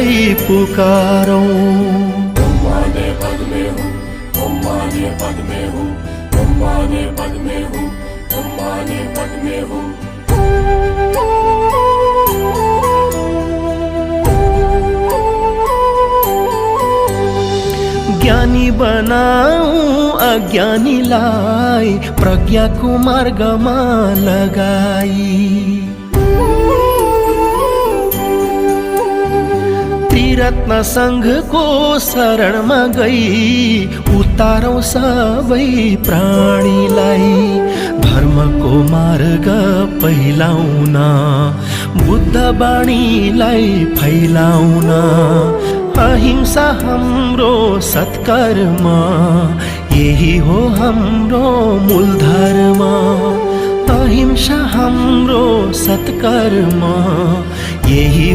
लाई पुकारौं। ओम माने पद में हूँ, ओम माने पद में हूँ, ओम माने पद में हूँ, ओम माने पद में हूँ। ज्ञानी बनाऊं अज्ञानीलाई प्रज्ञाको मार्गमा लगाई। त्रिरत्न संघको शरणमा गई उतारौं सबै प्राणीलाई। धर्मको मार्ग पहिलाउन बुद्ध बाणीलाई फैलाउन। अहिंसा हाम्रो सत्कर्म, यही हो हाम्रो मूल धर्म। अहिंसा हाम्रो सत्कर्म, यही